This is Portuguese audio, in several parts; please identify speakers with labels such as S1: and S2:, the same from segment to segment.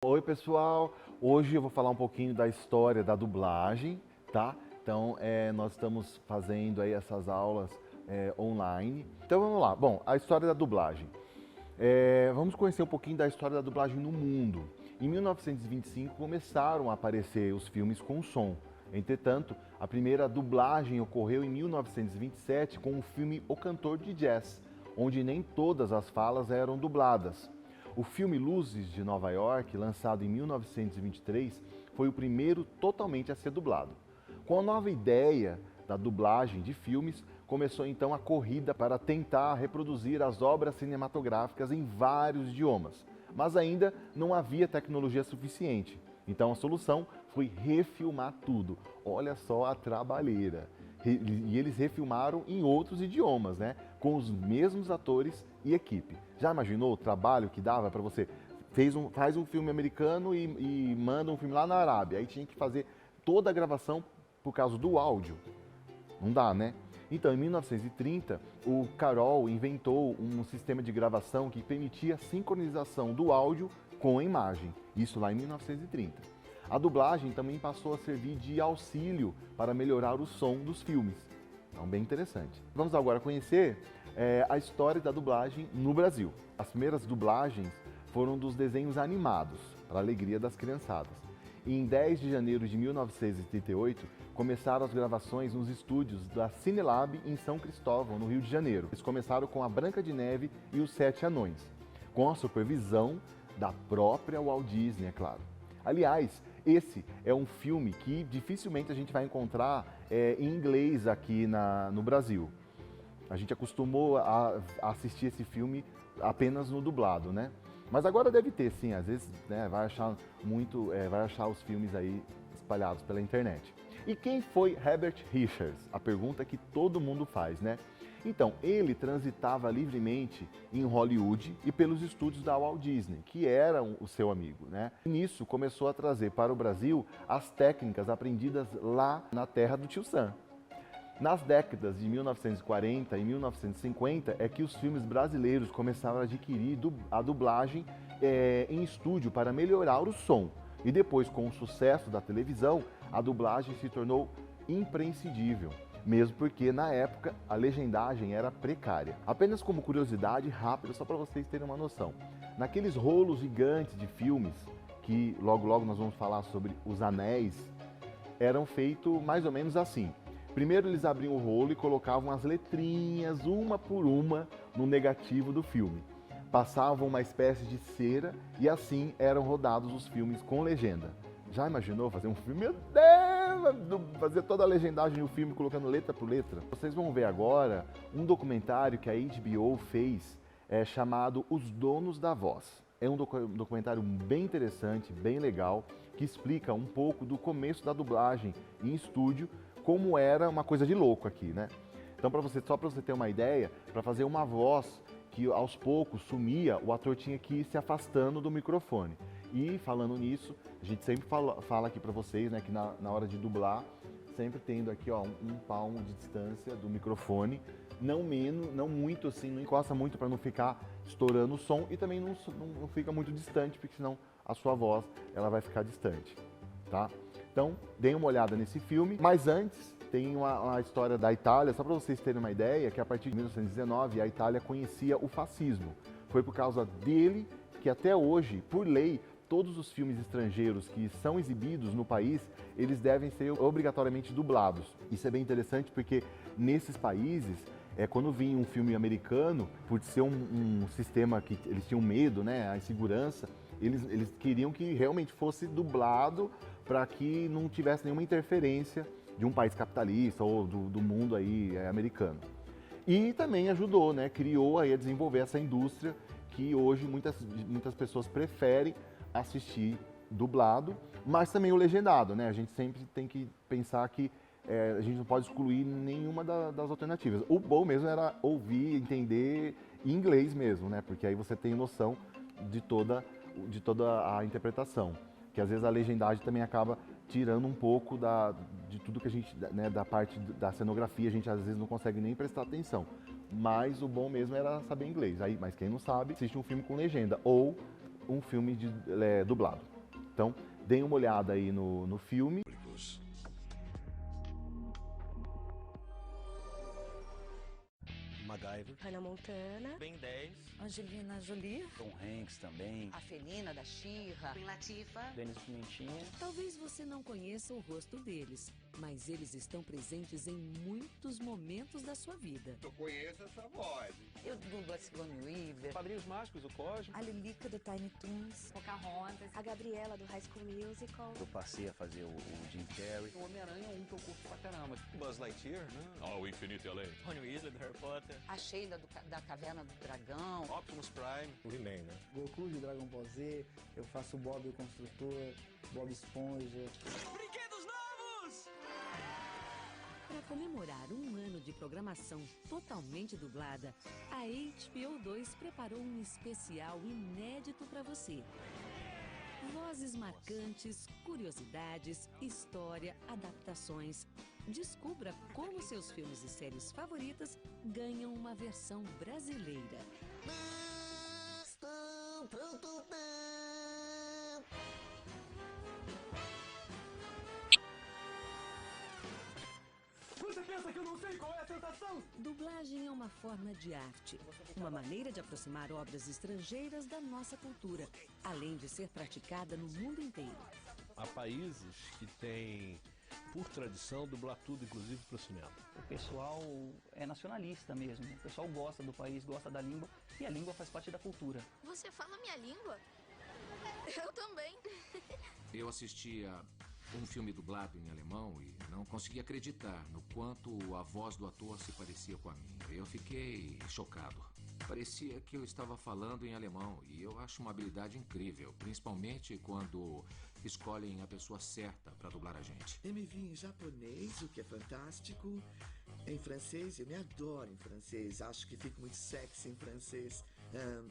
S1: Oi pessoal, hoje eu vou falar um pouquinho da história da dublagem, tá? Então nós estamos fazendo aí essas aulas online. Então vamos lá, bom, a história da dublagem. Vamos conhecer um pouquinho da história da dublagem no mundo. Em 1925 começaram a aparecer os filmes com som. Entretanto, a primeira dublagem ocorreu em 1927 com o filme O Cantor de Jazz, onde nem todas as falas eram dubladas. O filme Luzes de Nova York, lançado em 1923, foi o primeiro totalmente a ser dublado. Com a nova ideia da dublagem de filmes, começou então a corrida para tentar reproduzir as obras cinematográficas em vários idiomas, mas ainda não havia tecnologia suficiente. Então a solução foi refilmar tudo. Olha só a trabalheira. E eles refilmaram em outros idiomas, né? Com os mesmos atores e equipe. Já imaginou o trabalho que dava para você? Faz um filme americano e manda um filme lá na Arábia. Aí tinha que fazer toda a gravação por causa do áudio. Não dá, né? Então, em 1930, o Carroll inventou um sistema de gravação que permitia a sincronização do áudio com a imagem. Isso lá em 1930. A dublagem também passou a servir de auxílio para melhorar o som dos filmes. Então, bem interessante. Vamos agora conhecer a história da dublagem no Brasil. As primeiras dublagens foram dos desenhos animados, para a alegria das criançadas. E em 10 de janeiro de 1938, começaram as gravações nos estúdios da Cinelab em São Cristóvão, no Rio de Janeiro. Eles começaram com a Branca de Neve e os Sete Anões, com a supervisão da própria Walt Disney, é claro. Aliás, esse é um filme que dificilmente a gente vai encontrar em inglês aqui no Brasil. A gente acostumou a assistir esse filme apenas no dublado, né? Mas agora deve ter, sim. Às vezes vai achar os filmes aí espalhados pela internet. E quem foi Herbert Richards? A pergunta que todo mundo faz, né? Então, ele transitava livremente em Hollywood e pelos estúdios da Walt Disney, que eram o seu amigo, né? E nisso começou a trazer para o Brasil as técnicas aprendidas lá na terra do Tio Sam. Nas décadas de 1940 e 1950 é que os filmes brasileiros começaram a adquirir a dublagem em estúdio para melhorar o som. E depois, com o sucesso da televisão, a dublagem se tornou imprescindível. Mesmo porque, na época, a legendagem era precária. Apenas como curiosidade rápida, só para vocês terem uma noção. Naqueles rolos gigantes de filmes, que logo logo nós vamos falar sobre Os Anéis, eram feitos mais ou menos assim. Primeiro eles abriam o rolo e colocavam as letrinhas, uma por uma, no negativo do filme. Passavam uma espécie de cera e assim eram rodados os filmes com legenda. Já imaginou fazer um filme? Meu Deus! Fazer toda a legendagem do filme colocando letra por letra. Vocês vão ver agora um documentário que a HBO fez chamado Os Donos da Voz. É um documentário bem interessante, bem legal, que explica um pouco do começo da dublagem em estúdio, como era uma coisa de louco aqui, né? Então, só para você ter uma ideia, para fazer uma voz que aos poucos sumia, o ator tinha que ir se afastando do microfone. E falando nisso, a gente sempre fala aqui para vocês, né, que na hora de dublar, sempre tendo aqui ó, um palmo de distância do microfone, não muito assim, não encosta muito para não ficar estourando o som e também não fica muito distante, porque senão a sua voz ela vai ficar distante, tá? Então, deem uma olhada nesse filme, mas antes tem uma história da Itália, só para vocês terem uma ideia, que a partir de 1919 a Itália conhecia o fascismo. Foi por causa dele que até hoje, por lei, todos os filmes estrangeiros que são exibidos no país, eles devem ser obrigatoriamente dublados. Isso é bem interessante porque nesses países, quando vinha um filme americano, por ser um sistema que eles tinham medo, né, a insegurança, eles queriam que realmente fosse dublado para que não tivesse nenhuma interferência de um país capitalista ou do mundo aí americano. E também ajudou, né, criou aí a desenvolver essa indústria que hoje muitas pessoas preferem assistir dublado, mas também o legendado, né? A gente sempre tem que pensar que a gente não pode excluir nenhuma das alternativas. O bom mesmo era ouvir, entender em inglês mesmo, né? Porque aí você tem noção de toda a interpretação. Que às vezes a legendagem também acaba tirando um pouco de tudo que a gente, né, da parte da cenografia, a gente às vezes não consegue nem prestar atenção. Mas o bom mesmo era saber inglês. Aí, mas quem não sabe, assiste um filme com legenda ou um filme dublado. Então, deem uma olhada aí no filme.
S2: MacGyver,
S3: Hannah Montana,
S4: Ben 10,
S5: Angelina Jolie,
S2: Tom Hanks também,
S5: a Felina da She-Ra,
S3: Queen Latifah.
S4: Denis Pimentinha.
S6: Talvez você não conheça o rosto deles, mas eles estão presentes em muitos momentos da sua vida.
S7: Eu conheço essa voz.
S5: eu dublo a Sigourney Weaver,
S4: Padrinhos Mágicos, o Cosmo.
S5: a Lilica do Tiny Toons,
S3: Pocahontas, a Gabriela do High School Musical.
S2: eu passei a fazer o Jim Carrey.
S4: O Homem-Aranha é um que eu curto pra caramba. Buzz Lightyear, né?
S8: Ao infinito e além.
S4: Rony Weasley, do Harry Potter.
S5: a Sheila da Caverna do Dragão,
S4: Optimus Prime.
S8: O He-Man, né?
S9: Goku de Dragon Ball Z, eu faço o Bob o Construtor, Bob Esponja.
S4: Brinquedos novos!
S6: Para comemorar um ano de programação totalmente dublada, a HBO2 preparou um especial inédito para você. Vozes marcantes, curiosidades, história, adaptações. Descubra como seus filmes e séries favoritas ganham uma versão brasileira.
S4: Você pensa que eu não sei qual é a sensação?
S6: Dublagem é uma forma de arte, uma maneira de aproximar obras estrangeiras da nossa cultura, além de ser praticada no mundo inteiro.
S8: Há países que têm, por tradição, dublar tudo, inclusive para o cinema.
S10: O pessoal é nacionalista mesmo, o pessoal gosta do país, gosta da língua, e a língua faz parte da cultura.
S3: Você fala minha língua? Eu também.
S11: Eu assistia um filme dublado em alemão e não conseguia acreditar no quanto a voz do ator se parecia com a minha. Eu fiquei chocado. Parecia que eu estava falando em alemão e eu acho uma habilidade incrível, principalmente quando escolhem a pessoa certa para dublar a gente.
S12: Eu me vi em japonês, o que é fantástico. Em francês, eu me adoro em francês. Acho que fico muito sexy em francês.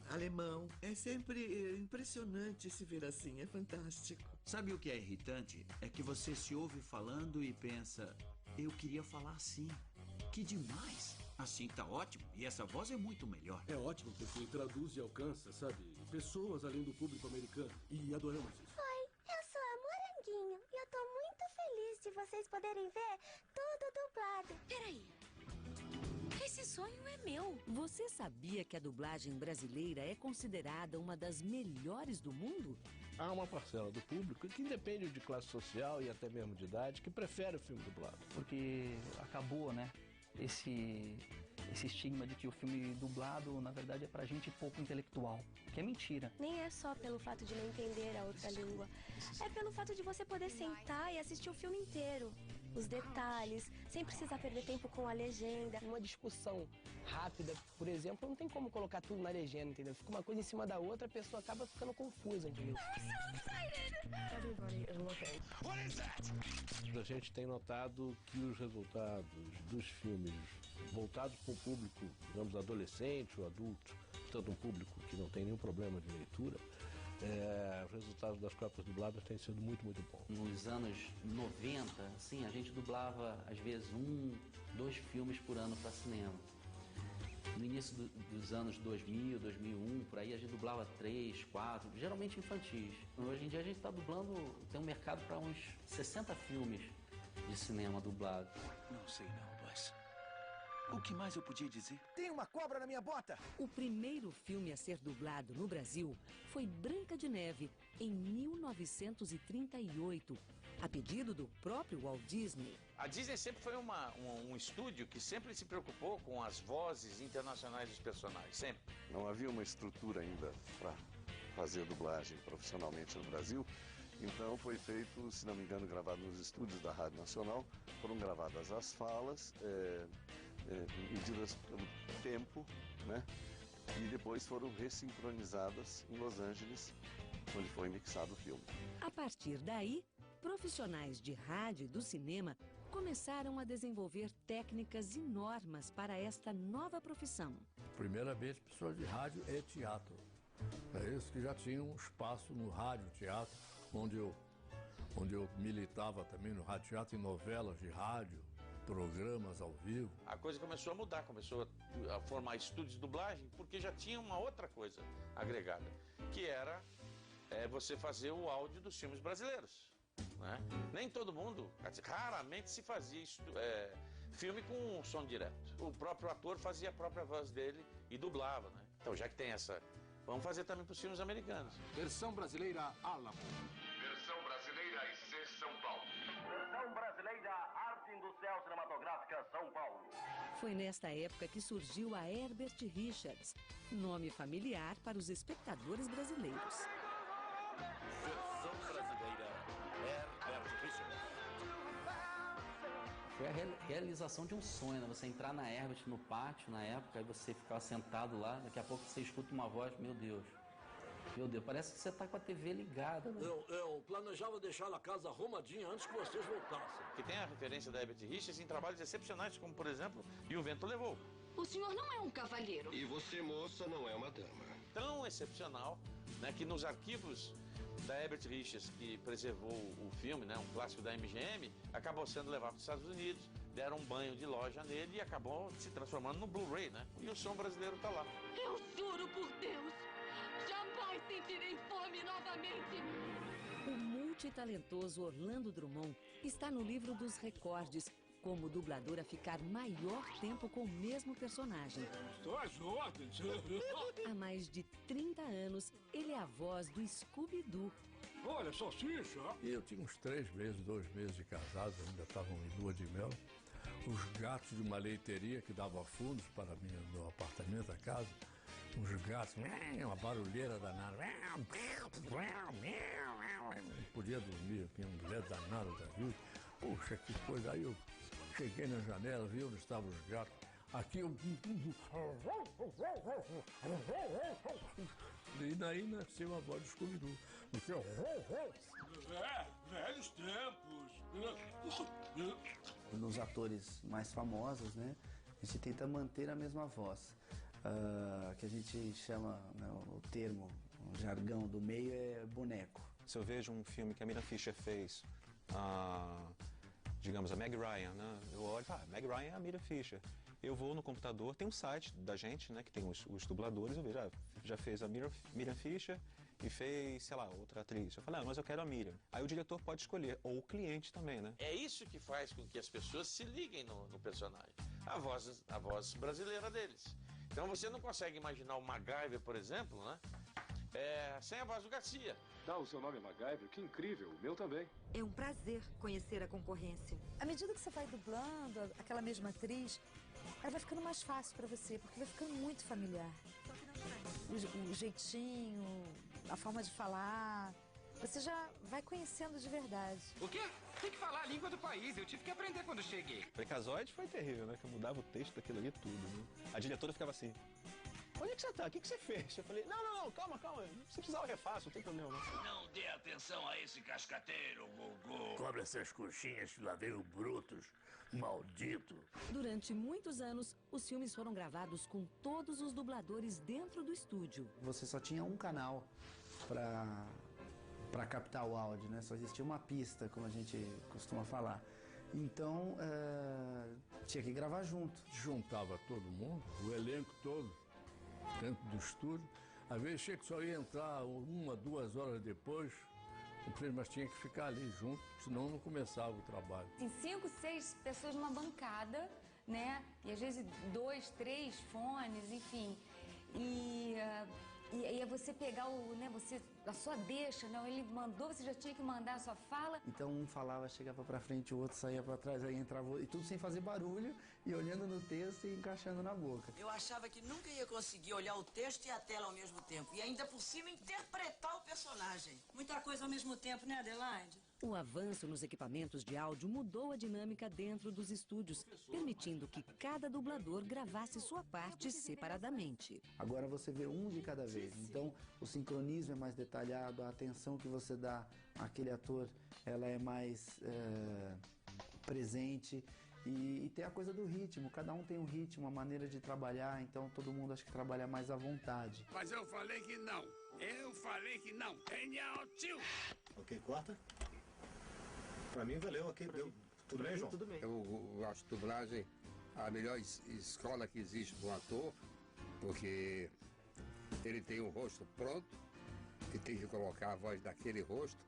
S12: Alemão, é sempre impressionante se ver assim, é fantástico.
S2: Sabe o que é irritante? É que você se ouve falando e pensa, eu queria falar assim. Que demais! Assim tá ótimo, e essa voz é muito melhor.
S8: É ótimo porque traduz e alcança, sabe, pessoas além do público americano. E adoramos isso.
S3: Oi, eu sou a Moranguinho e eu tô muito feliz de vocês poderem ver tudo dublado. Peraí. Esse sonho é meu.
S6: Você sabia que a dublagem brasileira é considerada uma das melhores do mundo?
S8: Há uma parcela do público que independe de classe social e até mesmo de idade, que prefere o filme dublado.
S10: Porque acabou, né, esse estigma de que o filme dublado, na verdade, é pra gente pouco intelectual, que é mentira.
S3: Nem é só pelo fato de não entender a outra língua. É pelo fato de você poder sentar e assistir o filme inteiro. Os detalhes, sem precisar perder tempo com a legenda.
S9: Uma discussão rápida, por exemplo, não tem como colocar tudo na legenda, entendeu? Fica uma coisa em cima da outra, a pessoa acaba ficando confusa, entendeu? Everybody is looking.
S8: A gente tem notado que os resultados dos filmes voltados para o público, digamos, adolescente ou adulto, portanto um público que não tem nenhum problema de leitura, os resultados das cópias dubladas têm sido muito, muito bons.
S10: Nos anos 90, assim, a gente dublava, às vezes, 2 filmes por ano para cinema. No início dos anos 2000, 2001, por aí, a gente dublava 3, 4, geralmente infantis. Hoje em dia a gente está dublando, tem um mercado para uns 60 filmes de cinema dublado.
S2: Não sei não, mas... O que mais eu podia dizer?
S9: Tem uma cobra na minha bota!
S6: O primeiro filme a ser dublado no Brasil foi Branca de Neve, em 1938, a pedido do próprio Walt Disney.
S4: A Disney sempre foi um estúdio que sempre se preocupou com as vozes internacionais dos personagens, sempre.
S7: Não havia uma estrutura ainda para fazer dublagem profissionalmente no Brasil. Então foi feito, se não me engano, gravado nos estúdios da Rádio Nacional. Foram gravadas as falas, medidas pelo tempo, né? E depois foram ressincronizadas em Los Angeles, onde foi mixado o filme.
S6: A partir daí, profissionais de rádio e do cinema começaram a desenvolver técnicas e normas para esta nova profissão.
S8: Primeiramente, pessoas de rádio e teatro. É isso que já tinha um espaço no rádio, teatro, onde eu militava também no rádio, teatro, em novelas de rádio, programas ao vivo.
S4: A coisa começou a mudar, começou a formar estúdios de dublagem, porque já tinha uma outra coisa agregada, que era é você fazer o áudio dos filmes brasileiros. Né? Nem todo mundo, raramente se fazia filme com som direto. O próprio ator fazia a própria voz dele e dublava, né? Então, já que tem essa, vamos fazer também para os filmes americanos.
S11: Versão brasileira Alamo.
S13: Versão brasileira IC São Paulo. Versão brasileira Arte Industrial Cinematográfica São Paulo.
S6: Foi nesta época que surgiu a Herbert Richards, nome familiar para os espectadores brasileiros.
S13: Versão brasileira Herbert Richards.
S10: Foi a realização de um sonho, né? Você entrar na Herbert no pátio, na época, aí você ficava sentado lá, daqui a pouco você escuta uma voz, meu Deus, parece que você está com a TV ligada. Né?
S14: Eu planejava deixar a casa arrumadinha antes que vocês voltassem.
S4: Que tem a referência da Herbert Richards em trabalhos excepcionais, como, por exemplo, E o Vento Levou.
S15: O senhor não é um cavalheiro.
S13: E você, moça, não é uma dama.
S4: Tão excepcional, né, que nos arquivos da Herbert Richards, que preservou o filme, né, um clássico da MGM, acabou sendo levado para os Estados Unidos, deram um banho de loja nele e acabou se transformando no Blu-ray, né? E o som brasileiro está lá.
S15: Eu juro por Deus, jamais sentirei fome novamente.
S6: O multitalentoso Orlando Drummond está no livro dos recordes como dublador a ficar maior tempo com o mesmo personagem.
S14: Estou às ordens.
S6: Há mais de 30 anos, ele é a voz do Scooby-Doo.
S14: Olha, salsicha.
S8: Eu tinha uns 3 meses, 2 meses de casado, ainda estavam em lua de mel. Os gatos de uma leiteria que dava fundos para mim no apartamento, a casa. Uns gatos, uma barulheira danada. Não podia dormir, tinha um mulher danada da vida. Puxa, que coisa. Aí eu cheguei na janela, vi onde estavam os gatos. Aqui eu... E daí nasceu a voz do Scooby-Doo.
S14: Velhos tempos.
S16: Nos atores mais famosos, né, a gente tenta manter a mesma voz. Que a gente chama, né, o termo, o jargão do meio é boneco.
S17: Se eu vejo um filme que a Mira Fisher fez, digamos, a Meg Ryan, né? Eu olho e falo, Meg Ryan é a Mira Fisher. Eu vou no computador, tem um site da gente, né, que tem os dubladores, eu vejo, já fez a Miriam Fisher e fez, sei lá, outra atriz. Eu falo, mas eu quero a Miriam. Aí o diretor pode escolher, ou o cliente também, né?
S4: É isso que faz com que as pessoas se liguem no personagem. A voz brasileira deles. Então você não consegue imaginar o MacGyver, por exemplo, né? Sem a voz do Garcia.
S18: O seu nome é MacGyver? Que incrível, o meu também.
S19: É um prazer conhecer a concorrência. À medida que você vai dublando aquela mesma atriz, ela vai ficando mais fácil pra você, porque vai ficando muito familiar. O jeitinho, a forma de falar, você já vai conhecendo de verdade.
S20: O quê? Tem que falar a língua do país, eu tive que aprender quando cheguei.
S17: Freakazoid foi terrível, né? Que eu mudava o texto daquilo ali tudo, né? A diretora ficava assim, onde é que você tá? O que você fez? Eu falei, não, calma. Se precisar eu refaço, não tem problema não.
S13: Não dê atenção a esse cascateiro, Gugu.
S14: Cobre essas coxinhas que lá veio brutos, maldito.
S6: Durante muitos anos, os filmes foram gravados com todos os dubladores dentro do estúdio.
S16: Você só tinha um canal para captar o áudio, né? Só existia uma pista, como a gente costuma falar. Então, tinha que gravar junto.
S8: Juntava todo mundo, o elenco todo, dentro do estúdio. Às vezes tinha que só ia entrar 1, 2 horas depois, mas tinha que ficar ali junto, senão não começava o trabalho.
S21: Tem 5, 6 pessoas numa bancada, né? E às vezes 2, 3 fones, enfim. E aí é você pegar a sua deixa, né? Ele mandou, você já tinha que mandar a sua fala.
S16: Então um falava, chegava pra frente, o outro saía pra trás, aí entrava, e tudo sem fazer barulho, e olhando no texto e encaixando na boca.
S22: Eu achava que nunca ia conseguir olhar o texto e a tela ao mesmo tempo, e ainda por cima interpretar o personagem. Muita coisa ao mesmo tempo, né, Adelaide?
S6: O avanço nos equipamentos de áudio mudou a dinâmica dentro dos estúdios, permitindo que cada dublador gravasse sua parte separadamente.
S16: Agora você vê um de cada vez, então o sincronismo é mais detalhado, a atenção que você dá àquele ator, ela é mais presente. E tem a coisa do ritmo, cada um tem um ritmo, uma maneira de trabalhar, então todo mundo acho que trabalha mais à vontade.
S14: Mas eu falei que não.
S23: Ok, corta. Pra mim valeu, ok, deu. Tudo bem, João?
S24: Tudo bem. Eu acho dublagem a melhor escola que existe para um ator, porque ele tem o rosto pronto e tem que colocar a voz daquele rosto,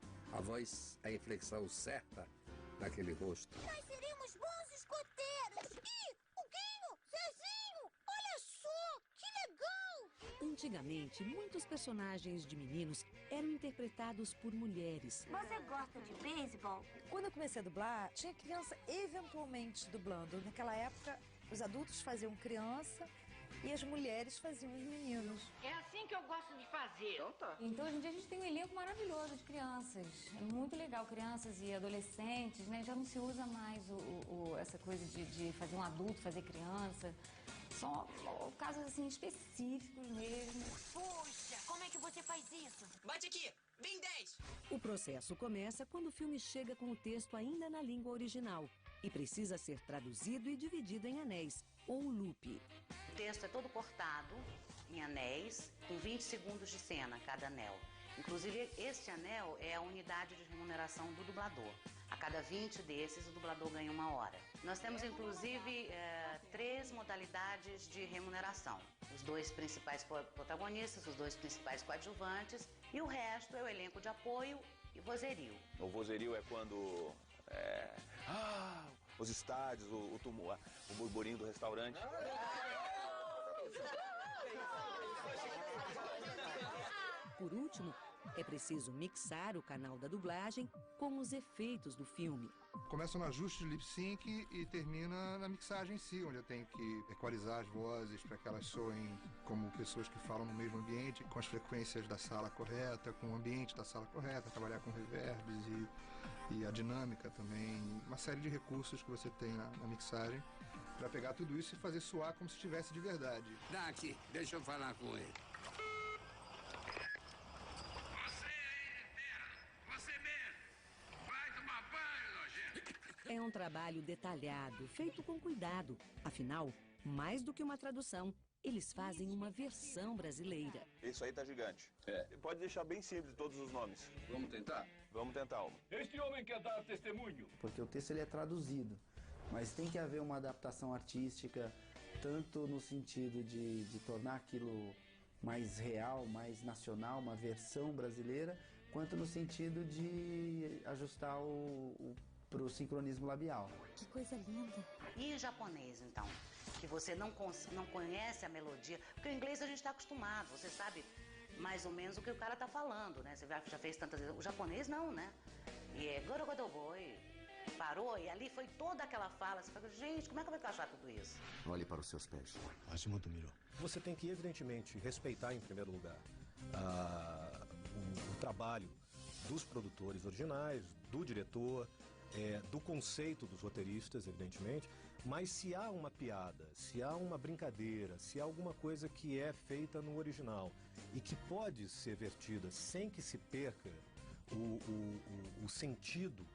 S24: a inflexão certa daquele rosto.
S1: Nós seremos bons escoteiros. Ih, o Guinho, Zezinho, olha só, que legal.
S6: Antigamente, muitos personagens de meninos eram interpretados por mulheres.
S1: Você gosta de beisebol?
S19: Quando eu comecei a dublar, tinha criança eventualmente dublando. Naquela época, os adultos faziam criança e as mulheres faziam os meninos.
S15: É assim que eu gosto de fazer.
S23: Então tá.
S21: Então, hoje em dia, a gente tem um elenco maravilhoso de crianças. É muito legal, crianças e adolescentes, né? Já não se usa mais essa coisa de fazer um adulto, fazer criança. São casos, assim, específicos mesmo.
S15: Puxa, como é que você faz isso?
S22: Bate aqui, vem 10.
S6: O processo começa quando o filme chega com o texto ainda na língua original e precisa ser traduzido e dividido em anéis, ou loop.
S3: O texto é todo cortado em anéis, com 20 segundos de cena cada anel. Inclusive, este anel é a unidade de remuneração do dublador. A cada 20 desses, o dublador ganha 1 hora. Nós temos, inclusive, 3 modalidades de remuneração. Os 2 principais protagonistas, os 2 principais coadjuvantes, e o resto é o elenco de apoio e vozerio.
S5: O vozerio é quando... os estádios, o burburinho do restaurante.
S6: Por último, é preciso mixar o canal da dublagem com os efeitos do filme.
S12: Começa no ajuste de lip sync e termina na mixagem em si, onde eu tenho que equalizar as vozes para que elas soem como pessoas que falam no mesmo ambiente, com as frequências da sala correta, com o ambiente da sala correta, trabalhar com reverbs e a dinâmica também, uma série de recursos que você tem na mixagem para pegar tudo isso e fazer soar como se estivesse de verdade.
S24: Dá aqui, deixa eu falar com ele.
S6: É um trabalho detalhado, feito com cuidado. Afinal, mais do que uma tradução, eles fazem uma versão brasileira.
S5: Isso aí tá gigante. Pode deixar bem simples todos os nomes.
S24: Vamos tentar?
S5: Vamos tentar uma.
S14: Este homem quer dar testemunho.
S16: Porque o texto ele é traduzido, mas tem que haver uma adaptação artística, tanto no sentido de tornar aquilo mais real, mais nacional, uma versão brasileira, quanto no sentido de ajustar pro sincronismo labial.
S19: Que coisa linda.
S3: E em japonês, então? Que você não conhece a melodia. Porque o inglês a gente está acostumado, você sabe mais ou menos o que o cara tá falando, né? Você já fez tantas vezes. O japonês não, né? E é gorogodogoi, parou, e ali foi toda aquela fala. Você fala, gente, como é que eu vou encaixar tudo isso?
S24: Olhe para os seus pés.
S25: Você tem que, evidentemente, respeitar, em primeiro lugar, o trabalho dos produtores originais, do diretor, do conceito dos roteiristas, evidentemente, mas se há uma piada, se há uma brincadeira, se há alguma coisa que é feita no original e que pode ser vertida sem que se perca o sentido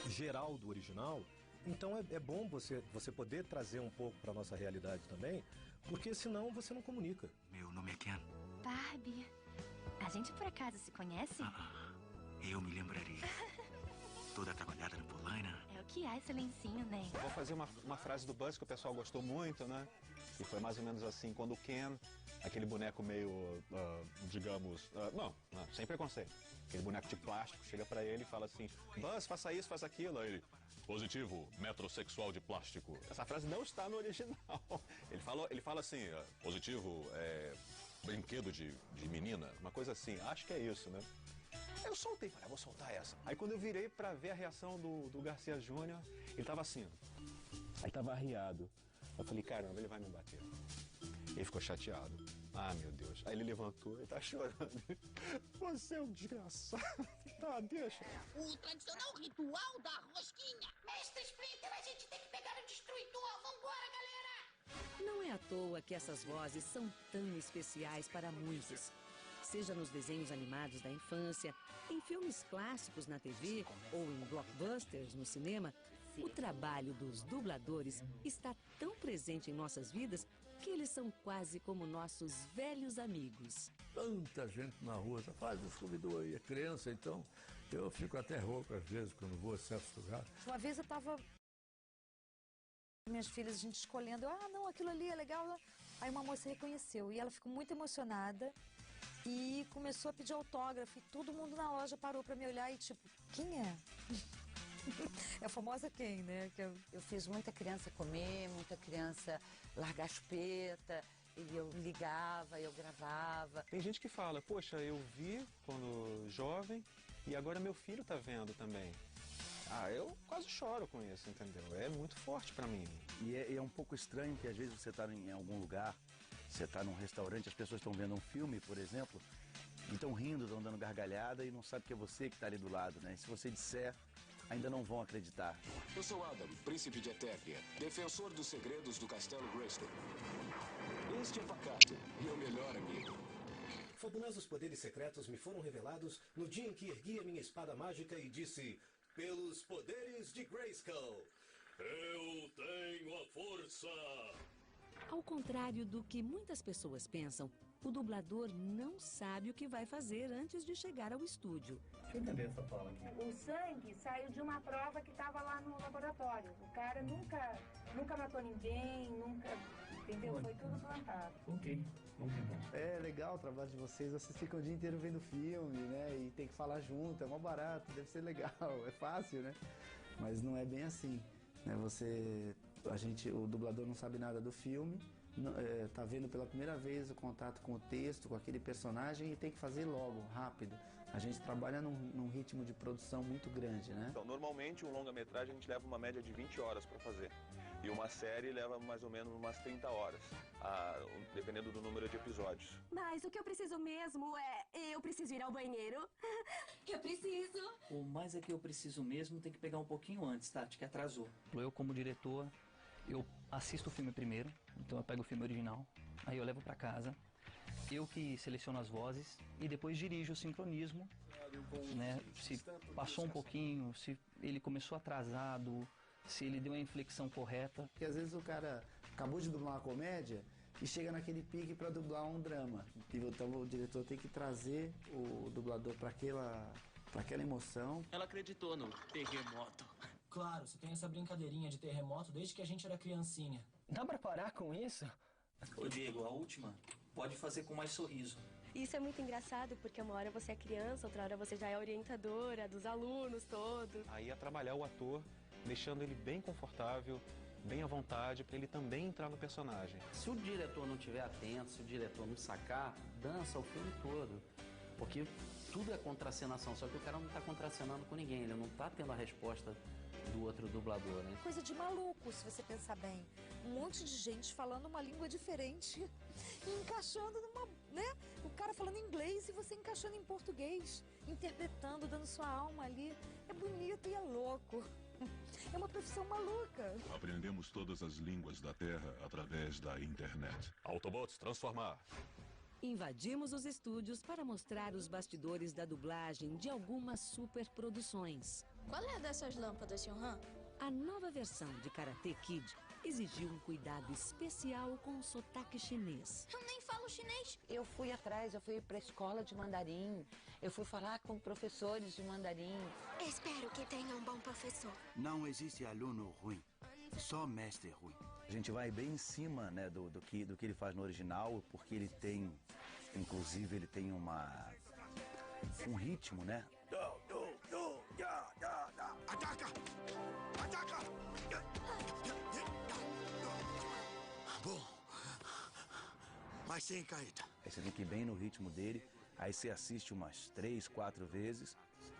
S25: geral do original, então é bom você poder trazer um pouco para a nossa realidade também, porque senão você não comunica.
S26: Meu nome é Ken.
S27: Barbie, a gente por acaso se conhece?
S26: Eu me lembraria. Toda trabalhada na Polaina.
S27: É o que há esse lencinho, né?
S17: Vou fazer uma frase do Buzz que o pessoal gostou muito, né? E foi mais ou menos assim, quando o Ken, aquele boneco meio, digamos... não, sem preconceito. Aquele boneco de plástico chega pra ele e fala assim, Buzz, faça isso, faça aquilo. Aí ele, positivo, metrosexual de plástico. Essa frase não está no original. Ele fala assim, positivo, brinquedo de menina, uma coisa assim. Acho que é isso, né? Eu soltei, falei, vou soltar essa. Aí quando eu virei pra ver a reação do Garcia Júnior, ele tava assim, aí tava arriado. Eu falei, caramba, ele vai me bater. Ele ficou chateado. Ah, meu Deus. Aí ele levantou e tá chorando. Você é um desgraçado. Tá, deixa.
S1: O tradicional ritual da rosquinha. Mestre Splinter, a gente tem que pegar o destruidor. Vambora, galera!
S6: Não é à toa que essas vozes são tão especiais para muitos. Seja nos desenhos animados da infância, em filmes clássicos na TV ou em blockbusters no cinema, o trabalho dos dubladores está tão presente em nossas vidas que eles são quase como nossos velhos amigos.
S24: Tanta gente na rua, rapaz, o Scooby-Doo aí é criança, então eu fico até rouco às vezes quando vou a certos lugares.
S19: Uma vez eu tava... Minhas filhas, a gente escolhendo, não, aquilo ali é legal. Aí uma moça reconheceu e ela ficou muito emocionada e começou a pedir autógrafo. E todo mundo na loja parou pra me olhar e tipo, quem é? É a famosa quem, né? Que
S2: eu fiz muita criança comer, muita criança largar chupeta. E eu ligava, eu gravava.
S17: Tem gente que fala, poxa, eu vi quando jovem e agora meu filho tá vendo também. Ah, eu quase choro com isso, entendeu? É muito forte pra mim.
S4: E é um pouco estranho que às vezes você tá em algum lugar, você tá num restaurante, as pessoas estão vendo um filme, por exemplo, e estão rindo, estão dando gargalhada e não sabe que é você que tá ali do lado, né? E se você disser, ainda não vão acreditar.
S7: Eu sou Adam, príncipe de Eternia, defensor dos segredos do Castelo Grayskull. Este é Pacato, meu melhor amigo.
S25: Fabulosos poderes secretos me foram revelados no dia em que ergui a minha espada mágica e disse: pelos poderes de Grayskull, eu tenho a força!
S6: Ao contrário do que muitas pessoas pensam, o dublador não sabe o que vai fazer antes de chegar ao estúdio.
S9: Deixa eu entender essa fala aqui.
S10: O sangue saiu de uma prova que estava lá no laboratório. O cara nunca matou ninguém, nunca... Entendeu? Foi tudo plantado.
S9: Ok, vamos tentar.
S16: É legal o trabalho de vocês ficam o dia inteiro vendo filme, né? E tem que falar junto, é mó barato, deve ser legal, é fácil, né? Mas não é bem assim, né? O dublador não sabe nada do filme, tá vendo pela primeira vez o contato com o texto, com aquele personagem e tem que fazer logo, rápido. A gente trabalha num ritmo de produção muito grande, né?
S5: Então, normalmente um longa-metragem a gente leva uma média de 20 horas para fazer. E uma série leva mais ou menos umas 30 horas, dependendo do número de episódios.
S11: Mas o que eu preciso mesmo eu preciso ir ao banheiro. Eu preciso.
S9: O mais é que eu preciso mesmo tem que pegar um pouquinho antes, Tati, que atrasou. Eu, como diretor, eu assisto o filme primeiro, então eu pego o filme original, aí eu levo pra casa, eu que seleciono as vozes e depois dirijo o sincronismo, né? Se passou um pouquinho, se ele começou atrasado, se ele deu a inflexão correta.
S16: Porque às vezes o cara acabou de dublar uma comédia e chega naquele pique para dublar um drama. Então o diretor tem que trazer o dublador para aquela emoção.
S9: Ela acreditou no terremoto. Claro, você tem essa brincadeirinha de terremoto desde que a gente era criancinha. Dá pra parar com isso? Ô Diego, a última pode fazer com mais sorriso.
S11: Isso é muito engraçado, porque uma hora você é criança, outra hora você já é orientadora dos alunos todos.
S17: Aí é trabalhar o ator, deixando ele bem confortável, bem à vontade, para ele também entrar no personagem.
S18: Se o diretor não estiver atento, se o diretor não sacar, dança o filme todo. Porque tudo é contracenação, só que o cara não está contracenando com ninguém, ele não está tendo a resposta do outro dublador, né?
S19: Coisa de maluco, se você pensar bem. Um monte de gente falando uma língua diferente e encaixando numa, né? O cara falando inglês e você encaixando em português, interpretando, dando sua alma ali. É bonito e é louco. É uma profissão maluca.
S28: Aprendemos todas as línguas da Terra através da internet.
S29: Autobots, transformar.
S6: Invadimos os estúdios para mostrar os bastidores da dublagem de algumas superproduções.
S11: Qual é dessas lâmpadas, Sr. Han?
S6: A nova versão de Karate Kid exigiu um cuidado especial com o sotaque chinês.
S11: Eu nem falo chinês.
S2: Eu fui para a escola de mandarim, eu fui falar com professores de mandarim.
S11: Espero que tenha um bom professor.
S4: Não existe aluno ruim, só mestre ruim. A gente vai bem em cima, né, do que ele faz no original, porque ele tem, inclusive, ele tem um ritmo, né?
S7: Ataca! Ataca! Bom, mas sem caída.
S4: Aí você tem que ir bem no ritmo dele, aí você assiste umas 3, 4 vezes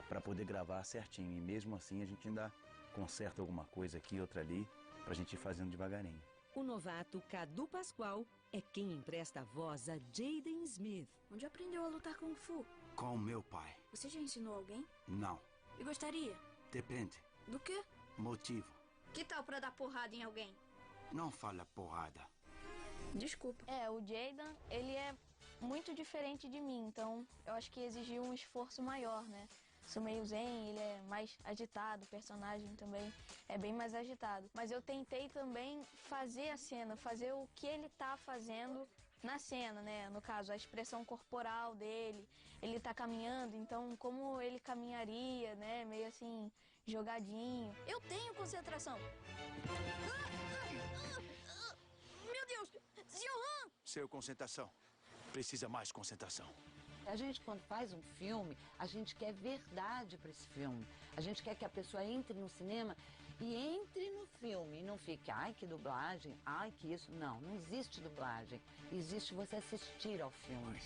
S4: para poder gravar certinho. E mesmo assim a gente ainda conserta alguma coisa aqui, outra ali, pra gente ir fazendo devagarinho.
S6: O novato Cadu Pascoal é quem empresta a voz a Jaden Smith.
S11: Onde aprendeu a lutar Kung Fu?
S4: Com meu pai.
S11: Você já ensinou alguém?
S4: Não.
S11: E gostaria?
S4: Depende.
S11: Do quê?
S4: Motivo.
S11: Que tal pra dar porrada em alguém?
S4: Não fala porrada.
S11: Desculpa.
S30: O Jaden, ele é muito diferente de mim, então eu acho que exigiu um esforço maior, né? Sou meio zen, ele é mais agitado, o personagem também é bem mais agitado. Mas eu tentei também fazer a cena, fazer o que ele tá fazendo na cena, né? No caso, a expressão corporal dele, ele tá caminhando, então como ele caminharia, né? Meio assim, jogadinho.
S11: Eu tenho concentração. Meu Deus! Sr. Han!
S7: Seu concentração. Precisa mais concentração.
S2: A gente, quando faz um filme, a gente quer verdade para esse filme. A gente quer que a pessoa entre no cinema e entre no filme e não fique, ai, que dublagem, ai, que isso. Não, não existe dublagem. Existe você assistir ao filme.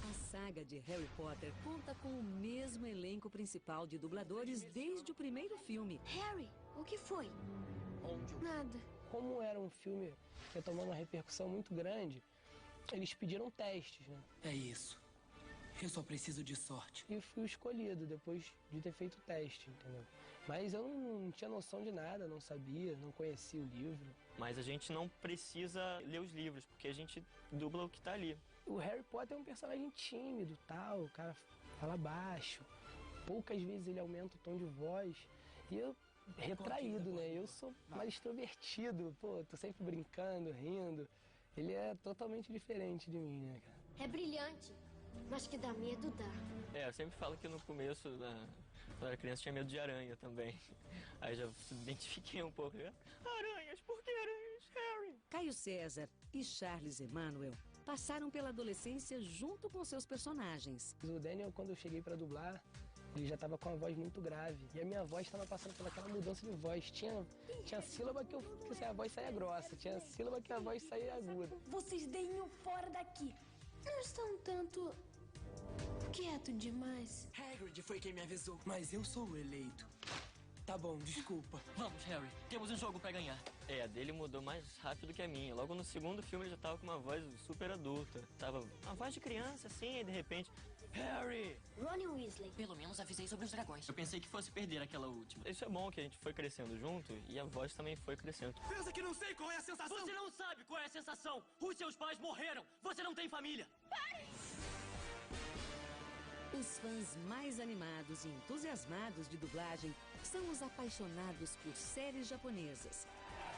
S6: A saga de Harry Potter conta com o mesmo elenco principal de dubladores desde o primeiro filme.
S30: Harry, o que foi? Nada.
S8: Como era um filme que ia tomar uma repercussão muito grande, eles pediram testes, né?
S12: É isso. Eu só preciso de sorte.
S8: E eu fui escolhido depois de ter feito o teste, entendeu? Mas eu não tinha noção de nada, não sabia, não conhecia o livro.
S13: Mas a gente não precisa ler os livros, porque a gente dubla o que tá ali.
S8: O Harry Potter é um personagem tímido, tal, o cara fala baixo. Poucas vezes ele aumenta o tom de voz. E eu, retraído, né? Eu sou mais extrovertido, pô, tô sempre brincando, rindo. Ele é totalmente diferente de mim, né, cara?
S30: É brilhante, mas que dá medo, dá.
S13: Eu sempre falo que no começo, quando era criança, tinha medo de aranha também. Aí já se identifiquei um pouco. Aranhas, por que aranhas, Harry?
S6: Caio César e Charles Emanuel passaram pela adolescência junto com seus personagens.
S8: O Daniel, quando eu cheguei pra dublar, ele já estava com a voz muito grave. E a minha voz estava passando por aquela mudança de voz. Tinha sílaba que a voz saía grossa, tinha sílaba que a voz saía aguda.
S30: Vocês deem fora daqui. Não estão um tanto quieto demais.
S12: Hagrid foi quem me avisou, mas eu sou o eleito. Tá bom, desculpa.
S13: Vamos, Harry. Temos um jogo pra ganhar. A dele mudou mais rápido que a minha. Logo no segundo filme ele já tava com uma voz super adulta. Tava uma voz de criança, assim, e de repente... Harry!
S30: Ron Weasley.
S12: Pelo menos avisei sobre os dragões.
S13: Eu pensei que fosse perder aquela última. Isso é bom, que a gente foi crescendo junto e a voz também foi crescendo.
S12: Pensa que não sei qual é a sensação?
S13: Você não sabe qual é a sensação! Os seus pais morreram! Você não tem família!
S30: Pare!
S6: Os fãs mais animados e entusiasmados de dublagem são os apaixonados por séries japonesas.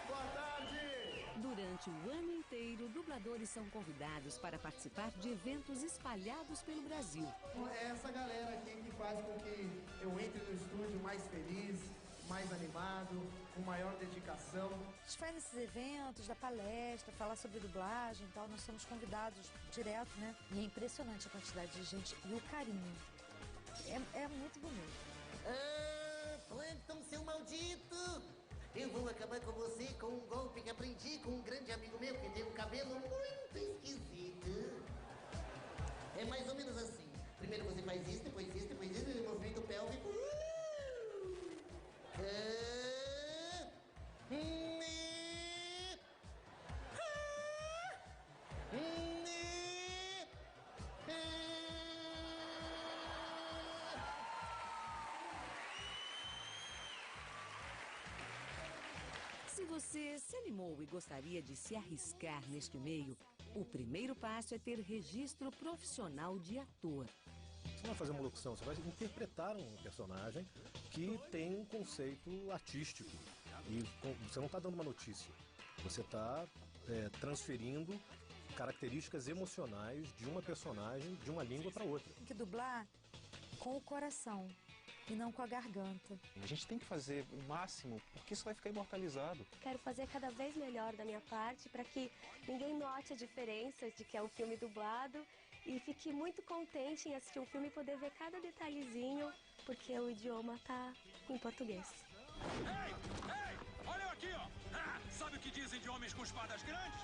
S14: Boa tarde!
S6: Durante o ano inteiro, dubladores são convidados para participar de eventos espalhados pelo Brasil.
S14: É essa galera aqui que faz com que eu entre no estúdio mais feliz, mais animado, com maior dedicação.
S19: A gente vai nesses eventos, da palestra, falar sobre dublagem e tal, nós somos convidados direto, né? E é impressionante a quantidade de gente e o carinho. É muito bonito.
S1: Ah, Plankton, seu maldito! Eu vou acabar com você com um golpe que aprendi com um grande amigo meu que tem um cabelo muito esquisito. É mais ou menos assim. Primeiro você faz isso, depois movimento pélvico.
S6: Se você se animou e gostaria de se arriscar neste meio, o primeiro passo é ter registro profissional de ator.
S25: Você não vai fazer uma locução, você vai interpretar um personagem que tem um conceito artístico. E você não está dando uma notícia, você está transferindo características emocionais de uma personagem de uma língua para outra.
S19: Tem que dublar com o coração e não com a garganta.
S17: A gente tem que fazer o máximo, porque isso vai ficar imortalizado.
S30: Quero fazer cada vez melhor da minha parte para que ninguém note a diferença de que é um filme dublado e fique muito contente em assistir um filme e poder ver cada detalhezinho, porque o idioma tá em português.
S15: Ei! Olha eu aqui, ó! Sabe o que dizem de homens com espadas grandes?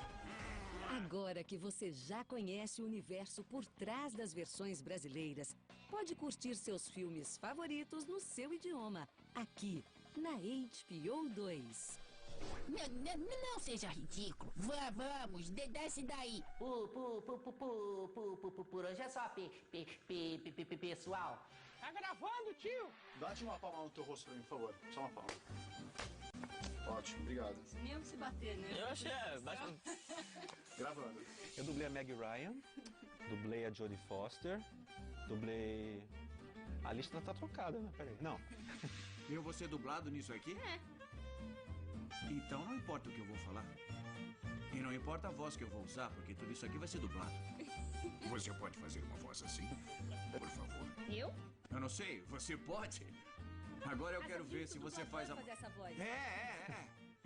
S6: Agora que você já conhece o universo por trás das versões brasileiras, pode curtir seus filmes favoritos no seu idioma, aqui na HBO 2.
S1: Não seja ridículo. Vamos, desce daí.
S20: Por hoje é só pessoal.
S15: Tá gravando, tio?
S14: Bate uma palma no teu rosto pra mim, por favor. Só uma palma. Ótimo, obrigado.
S30: Mesmo se bater, né?
S13: Eu achei,
S14: Gravando.
S17: Eu dublei a Meg Ryan, dublei a Jodie Foster, dublei... A lista tá trocada, né? Peraí. Não.
S14: Eu vou ser dublado nisso aqui? Então não importa o que eu vou falar. E não importa a voz que eu vou usar, porque tudo isso aqui vai ser dublado. Você pode fazer uma voz assim? Por favor.
S30: Eu?
S14: Eu não sei, você pode? Agora eu quero ver se você faz a...
S30: fazer essa voz.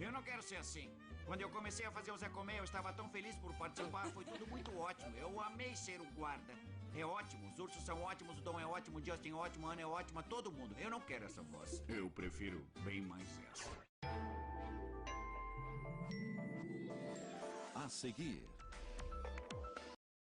S14: Eu não quero ser assim. Quando eu comecei a fazer o Zé Comé, eu estava tão feliz por participar. Foi tudo muito ótimo. Eu amei ser o guarda. É ótimo. Os ursos são ótimos, o Dom é ótimo, o Justin é ótimo, a Ana é ótima, todo mundo. Eu não quero essa voz.
S28: Eu prefiro bem mais essa.
S3: A seguir...